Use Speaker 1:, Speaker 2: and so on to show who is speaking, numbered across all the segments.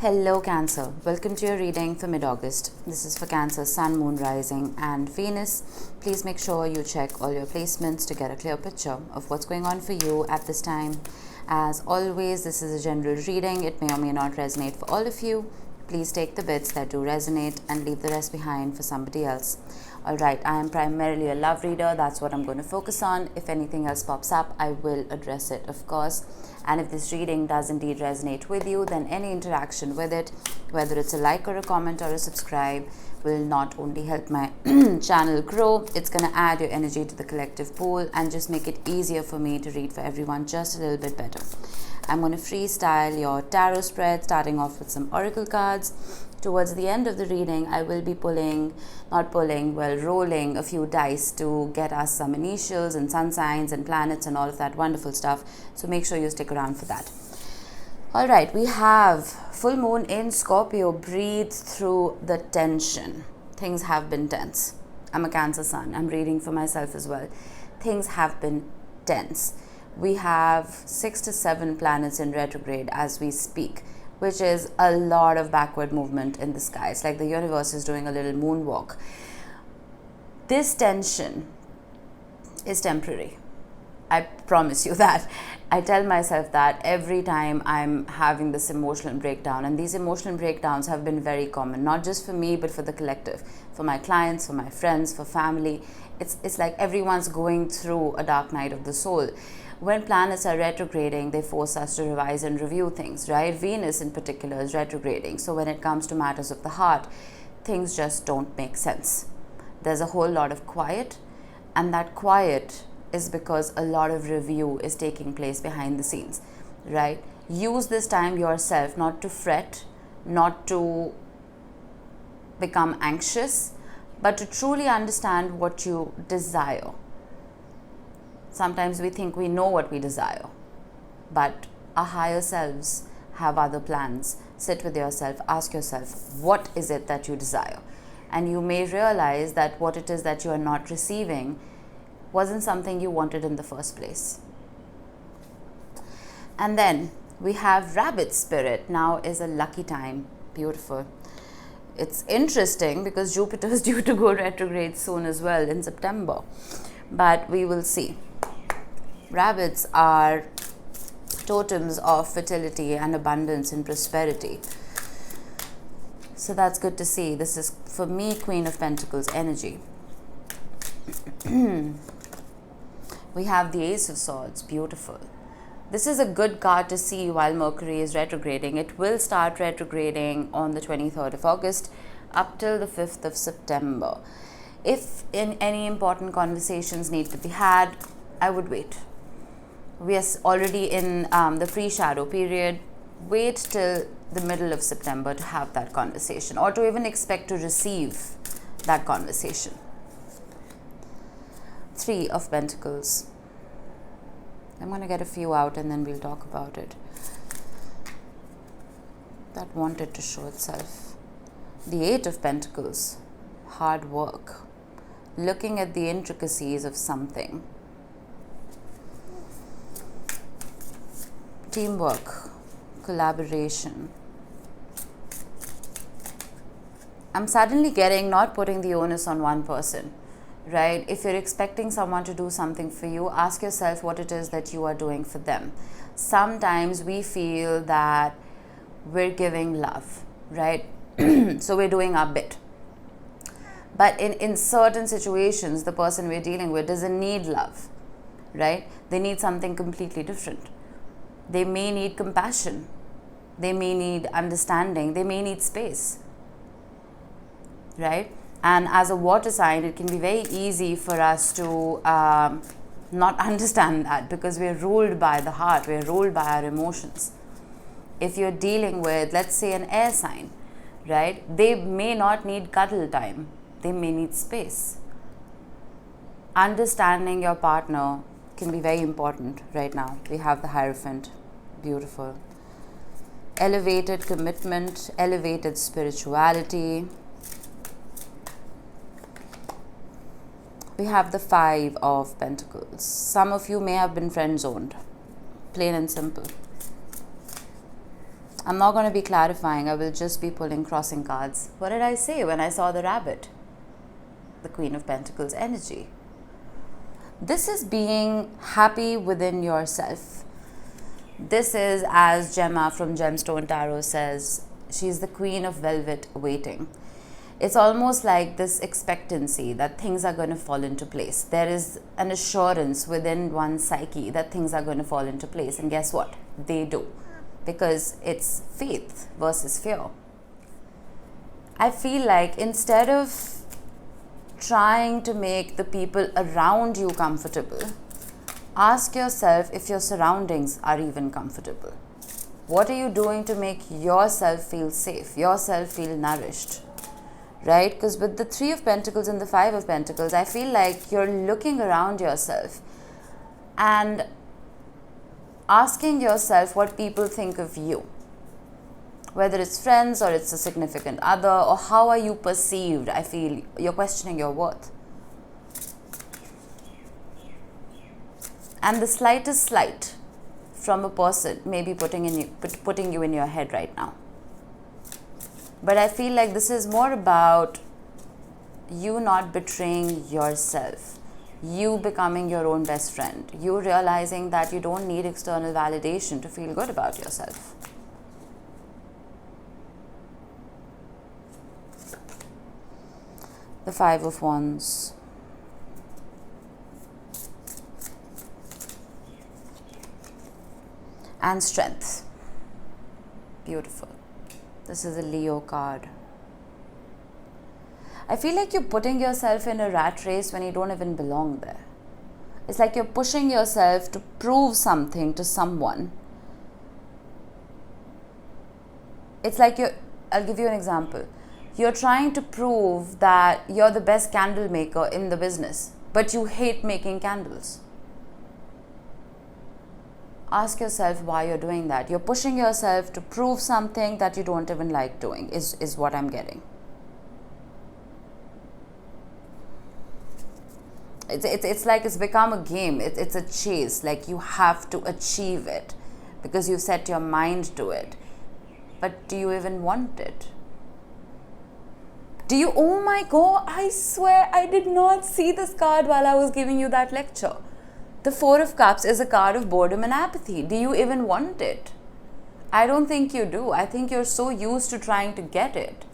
Speaker 1: Hello Cancer, welcome to your reading for mid-August. This is for Cancer, Sun, Moon, Rising and Venus. Please make sure you check all your placements to get a clear picture of what's going on for you at this time. As always, this is a general reading. It may or may not resonate for all of you. Please take the bits that do resonate and leave the rest behind for somebody else. Alright, I am primarily a love reader. That's what I'm going to focus on. If anything else pops up, I will address it, of course. And if this reading does indeed resonate with you, then any interaction with it, whether it's a like or a comment or a subscribe, will not only help my channel grow, it's going to add your energy to the collective pool and just make it easier for me to read for everyone just a little bit better. I'm going to freestyle your tarot spread, starting off with some oracle cards. Towards the end of the reading, I will be rolling a few dice to get us some initials and sun signs and planets and all of that wonderful stuff. So make sure you stick around for that. All right, we have full moon in Scorpio. Breathe through the tension. Things have been tense. I'm a Cancer Sun. I'm reading for myself as well. Things have been tense. We have 6 to 7 planets in retrograde as we speak, which is a lot of backward movement in the sky. It's like the universe is doing a little moonwalk. This tension is temporary. I promise you that. I tell myself that every time I'm having this emotional breakdown, and these emotional breakdowns have been very common, not just for me, but for the collective, for my clients, for my friends, for family. It's like everyone's going through a dark night of the soul. When planets are retrograding, they force us to revise and review things, right? Venus in particular is retrograding. So when it comes to matters of the heart, things just don't make sense. There's a whole lot of quiet, and that quiet is because a lot of review is taking place behind the scenes, right? Use this time yourself, not to fret, not to become anxious, but to truly understand what you desire. Sometimes we think we know what we desire, but our higher selves have other plans. Sit with yourself, ask yourself, what is it that you desire? And you may realize that what it is that you are not receiving wasn't something you wanted in the first place. And then we have Rabbit Spirit. Now is a lucky time. Beautiful. It's interesting because Jupiter is due to go retrograde soon as well in September, but we will see. Rabbits are totems of fertility and abundance and prosperity. So that's good to see. This is, for me, Queen of Pentacles energy. We have the Ace of Swords. Beautiful. This is a good card to see while Mercury is retrograding. It will start retrograding on the 23rd of August up till the 5th of September. If any important conversations need to be had, I would wait. We are already in the free shadow period. Wait till the middle of September to have that conversation, or to even expect to receive that conversation. 3 of Pentacles. I'm going to get a few out and then we'll talk about it. That wanted to show itself. The 8 of Pentacles. Hard work. Looking at the intricacies of something. Teamwork, collaboration. I'm suddenly getting not putting the onus on one person, right? If you're expecting someone to do something for you, ask yourself what it is that you are doing for them. Sometimes we feel that we're giving love, right? So we're doing our bit. But in certain situations, the person we're dealing with doesn't need love, right? They need something completely different. They may need compassion. They may need understanding. They may need space, right? And as a water sign, it can be very easy for us to not understand that because we're ruled by the heart. We're ruled by our emotions. If you're dealing with, let's say, an air sign, right? They may not need cuddle time. They may need space. Understanding your partner can be very important right now. We have the Hierophant. Beautiful. Elevated commitment, elevated spirituality. We have the 5 of Pentacles. Some of you may have been friend zoned. Plain and simple. I'm not going to be clarifying. I will just be pulling crossing cards. What did I say when I saw the rabbit? The Queen of Pentacles energy. This is being happy within yourself. This is, as Gemma from Gemstone Tarot says, she's the queen of velvet waiting. It's almost like this expectancy that things are going to fall into place. There is an assurance within one's psyche that things are going to fall into place. And guess what? They do. Because it's faith versus fear. I feel like instead of trying to make the people around you comfortable, ask yourself if your surroundings are even comfortable. What are you doing to make yourself feel safe, yourself feel nourished, right? Because with the 3 of Pentacles and the 5 of Pentacles, I feel like you're looking around yourself and asking yourself what people think of you, whether it's friends or it's a significant other, or how are you perceived. I feel you're questioning your worth. And the slightest slight from a person may be putting you in your head right now. But I feel like this is more about you not betraying yourself, you becoming your own best friend, you realizing that you don't need external validation to feel good about yourself. The 5 of Wands. And strength. Beautiful. This is a Leo card. I feel like you're putting yourself in a rat race when you don't even belong there. It's like you're pushing yourself to prove something to someone. It's like I'll give you an example. You're trying to prove that you're the best candle maker in the business, but you hate making candles. Ask yourself why you're doing that. You're pushing yourself to prove something that you don't even like doing, is what I'm getting. It's like it's become a game. It's a chase. Like you have to achieve it because you set your mind to it. But do you even want it? Do you? Oh my God, I swear I did not see this card while I was giving you that lecture. The 4 of Cups is a card of boredom and apathy. Do you even want it? I don't think you do. I think you're so used to trying to get it.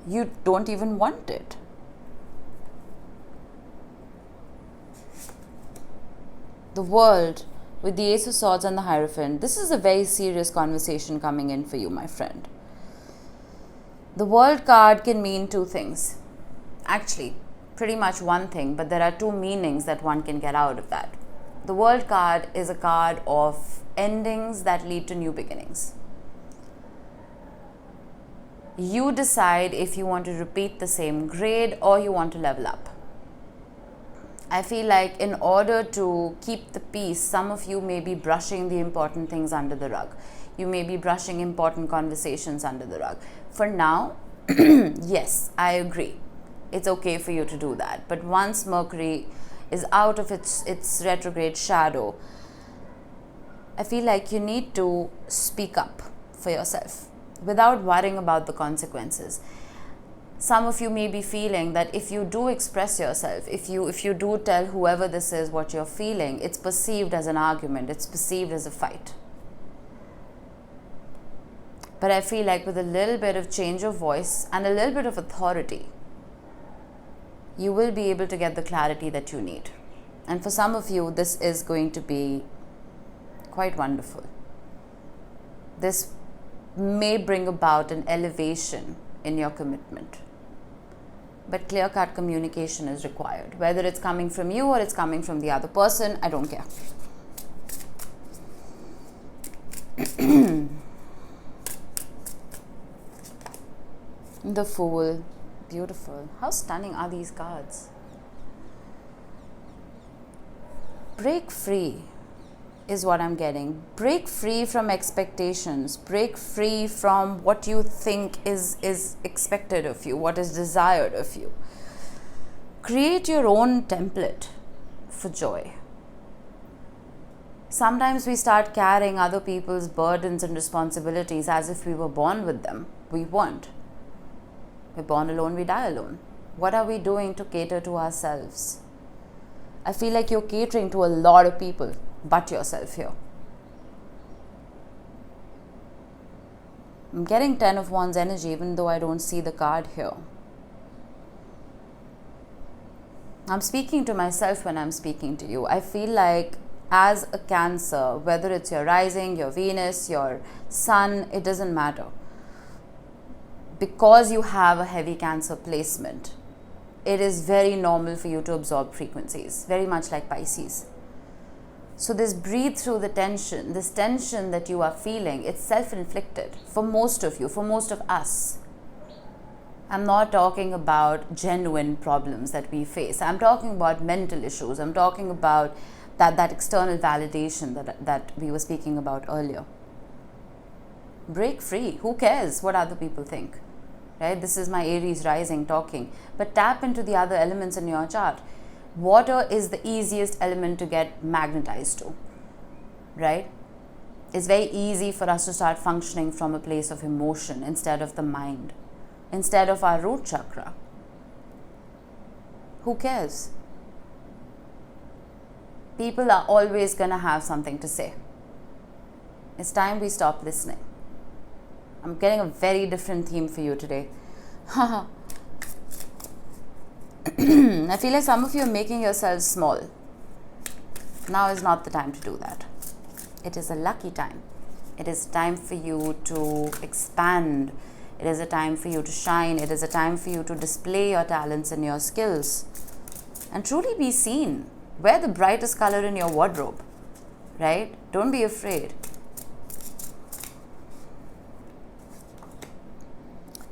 Speaker 1: You don't even want it. The World with the Ace of Swords and the Hierophant. This is a very serious conversation coming in for you, my friend. The World card can mean 2 things. Actually, pretty much one thing, but there are 2 meanings that one can get out of that. The World card is a card of endings that lead to new beginnings. You decide if you want to repeat the same grade or you want to level up. I feel like in order to keep the peace, some of you may be brushing the important things under the rug. You may be brushing important conversations under the rug. For now, yes, I agree. It's okay for you to do that. But once Mercury is out of its retrograde shadow, I feel like you need to speak up for yourself without worrying about the consequences. Some of you may be feeling that if you do express yourself, if you do tell whoever this is what you're feeling, it's perceived as an argument, it's perceived as a fight. But I feel like with a little bit of change of voice and a little bit of authority, you will be able to get the clarity that you need. And for some of you, this is going to be quite wonderful. This may bring about an elevation in your commitment. But clear-cut communication is required. Whether it's coming from you or it's coming from the other person, I don't care. The Fool. Beautiful. How stunning are these cards? Break free is what I'm getting. Break free from expectations. Break free from what you think is expected of you, what is desired of you. Create your own template for joy. Sometimes we start carrying other people's burdens and responsibilities as if we were born with them. We weren't. We're born alone, we die alone. What are we doing to cater to ourselves? I feel like you're catering to a lot of people but yourself here. I'm getting 10 of Wands energy even though I don't see the card here. I'm speaking to myself when I'm speaking to you. I feel like as a Cancer, whether it's your rising, your Venus, your Sun, it doesn't matter. Because you have a heavy Cancer placement, it is very normal for you to absorb frequencies, very much like Pisces. So this breathe through the tension, this tension that you are feeling, it's self-inflicted for most of you, for most of us. I'm not talking about genuine problems that we face. I'm talking about mental issues. I'm talking about that external validation that we were speaking about earlier. Break free. Who cares what other people think? Right? This is my Aries rising talking. But tap into the other elements in your chart. Water is the easiest element to get magnetized to. Right? It's very easy for us to start functioning from a place of emotion instead of the mind, instead of our root chakra. Who cares? People are always going to have something to say. It's time we stop listening. I'm getting a very different theme for you today. I feel like some of you are making yourselves small. Now is not the time to do that. It is a lucky time. It is time for you to expand. It is a time for you to shine. It is a time for you to display your talents and your skills and truly be seen. Wear the brightest color in your wardrobe, right? Don't be afraid.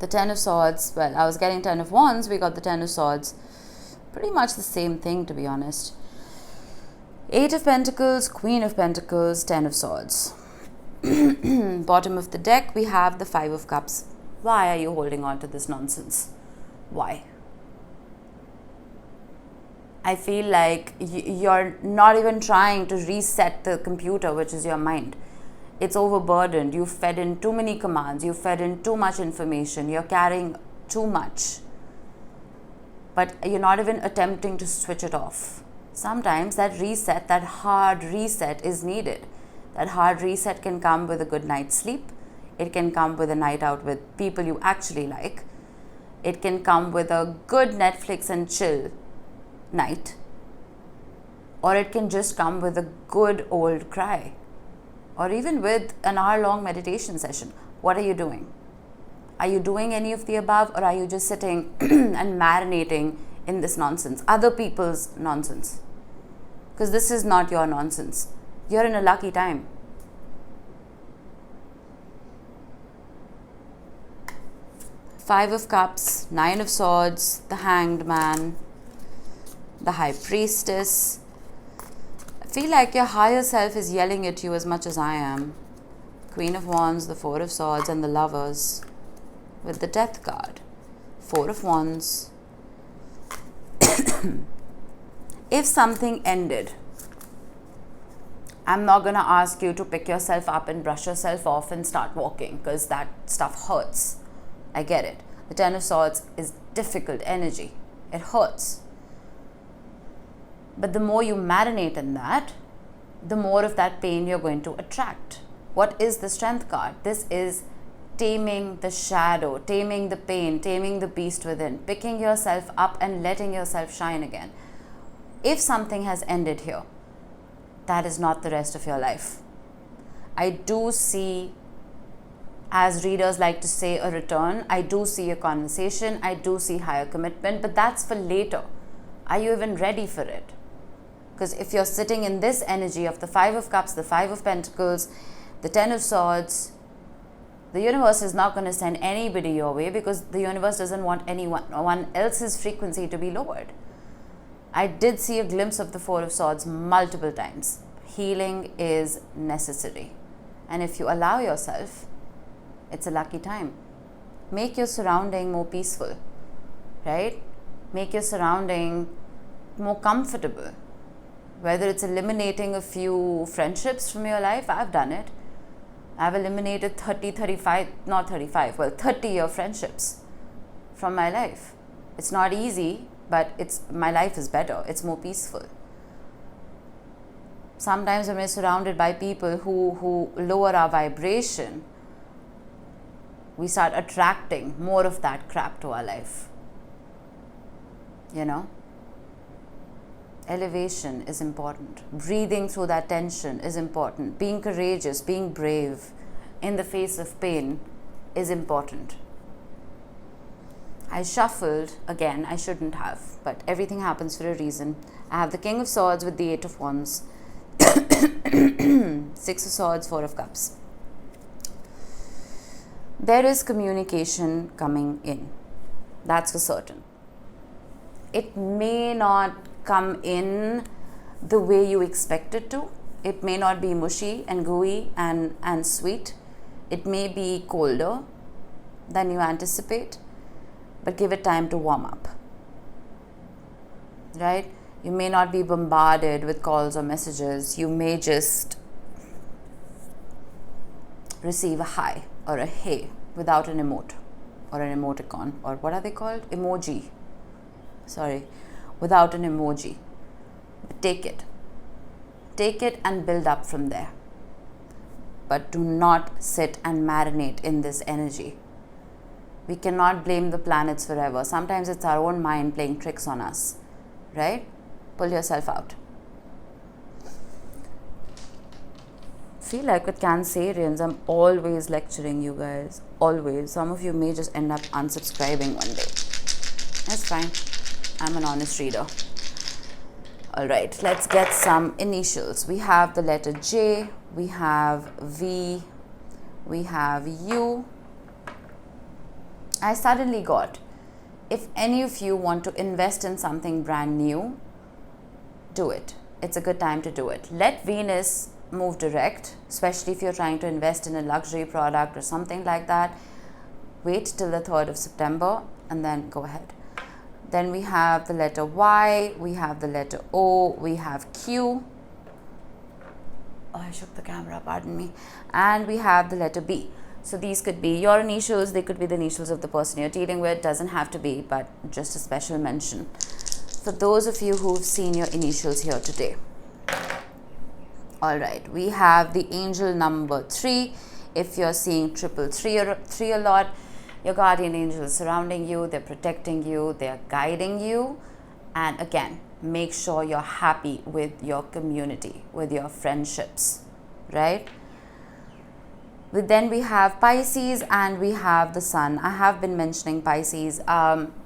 Speaker 1: The 10 of Swords, well, I was getting 10 of Wands, we got the 10 of Swords. Pretty much the same thing, to be honest. 8 of Pentacles, Queen of Pentacles, 10 of Swords. Bottom of the deck, we have the 5 of Cups. Why are you holding on to this nonsense? Why? I feel like you're not even trying to reset the computer, which is your mind. It's overburdened. You've fed in too many commands. You've fed in too much information. You're carrying too much. But you're not even attempting to switch it off. Sometimes that reset, that hard reset is needed. That hard reset can come with a good night's sleep. It can come with a night out with people you actually like. It can come with a good Netflix and chill night, or it can just come with a good old cry, or even with an hour-long meditation session. What are you doing? Are you doing any of the above, or are you just sitting and marinating in this nonsense, other people's nonsense? Because this is not your nonsense. You're in a lucky time. Five of Cups, 9 of Swords, the Hanged Man, the High Priestess. I feel like your higher self is yelling at you as much as I am. Queen of Wands, the 4 of Swords, and the Lovers with the Death card. 4 of Wands. If something ended, I'm not going to ask you to pick yourself up and brush yourself off and start walking, because that stuff hurts. I get it. The 10 of Swords is difficult energy. It hurts. But the more you marinate in that, the more of that pain you're going to attract. What is the Strength card? This is taming the shadow, taming the pain, taming the beast within, picking yourself up and letting yourself shine again. If something has ended here, that is not the rest of your life. I do see, as readers like to say, a return. I do see a conversation. I do see higher commitment, but that's for later. Are you even ready for it? Because if you're sitting in this energy of the 5 of Cups, the 5 of Pentacles, the 10 of Swords, the universe is not going to send anybody your way, because the universe doesn't want anyone else's frequency to be lowered. I did see a glimpse of the 4 of Swords multiple times. Healing is necessary. And if you allow yourself, it's a lucky time. Make your surrounding more peaceful, right? Make your surrounding more comfortable. Whether it's eliminating a few friendships from your life, I've done it. I've eliminated 30 year friendships from my life. It's not easy, but my life is better. It's more peaceful. Sometimes when we're surrounded by people who lower our vibration, we start attracting more of that crap to our life. You know? Elevation is important. Breathing through that tension is important. Being courageous, being brave in the face of pain is important. I shuffled again. I shouldn't have, but everything happens for a reason. I have the King of Swords with the Eight of Wands, Six of Swords, Four of Cups. There is communication coming in. That's for certain. It may not come in the way you expect it to. It may not be mushy and gooey and sweet. It may be colder than you anticipate, but give it time to warm up. Right? You may not be bombarded with calls or messages. You may just receive a hi or a hey without an emote or an emoticon, or what are they called? Emoji. Sorry. Without an emoji. Take it. Take it and build up from there. But do not sit and marinate in this energy. We cannot blame the planets forever. Sometimes it's our own mind playing tricks on us. Right? Pull yourself out. Feel like with Cancerians, I'm always lecturing you guys. Always. Some of you may just end up unsubscribing one day. That's fine. I'm an honest reader. Alright, let's get some initials. We have the letter J, we have V, we have U. I suddenly got, if any of you want to invest in something brand new, do it. It's a good time to do it. Let Venus move direct, especially if you're trying to invest in a luxury product or something like that. Wait till the 3rd of September and then go ahead. Then we have the letter Y, we have the letter O, we have Q. Oh, I shook the camera, pardon me. And we have the letter B. So these could be your initials, they could be the initials of the person you're dealing with. Doesn't have to be, but just a special mention for those of you who've seen your initials here today. All right, we have the angel number 3. If you're seeing 333 a lot, your guardian angel is surrounding you, they're protecting you, they're guiding you. And again, make sure you're happy with your community, with your friendships, right? Then we have Pisces and we have the Sun. I have been mentioning Pisces.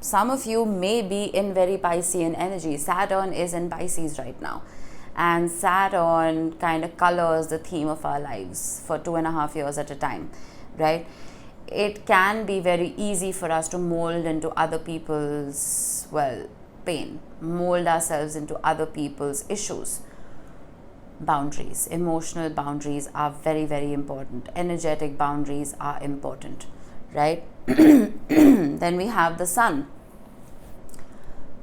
Speaker 1: Some of you may be in very Piscean energy. Saturn is in Pisces right now. And Saturn kind of colors the theme of our lives for 2.5 years at a time, right? It can be very easy for us to mold into other people's, pain, mold ourselves into other people's issues. Boundaries, emotional boundaries are very, very important. Energetic boundaries are important, right? Then we have the Sun.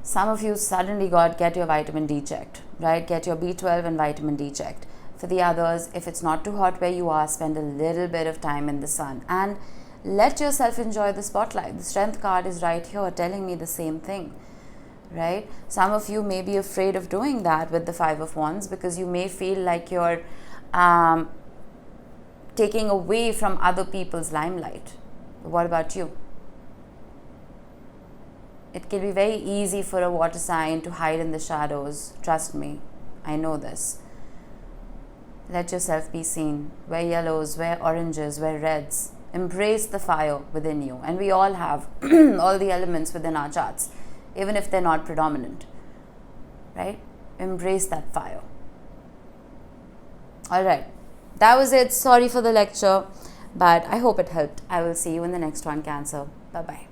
Speaker 1: Some of you suddenly get your vitamin D checked, right? Get your B12 and vitamin D checked. For the others, if it's not too hot where you are, spend a little bit of time in the sun and let yourself enjoy the spotlight. The Strength card is right here telling me the same thing, right? Some of you may be afraid of doing that with the Five of Wands because you may feel like you're taking away from other people's limelight. But what about you? It can be very easy for a water sign to hide in the shadows. Trust me, I know this. Let yourself be seen. Wear yellows, wear oranges, wear reds. Embrace the fire within you. And we all have all the elements within our charts, even if they're not predominant, right? Embrace that fire. All right, that was it. Sorry for the lecture, but I hope it helped. I will see you in the next one, Cancer. Bye-bye.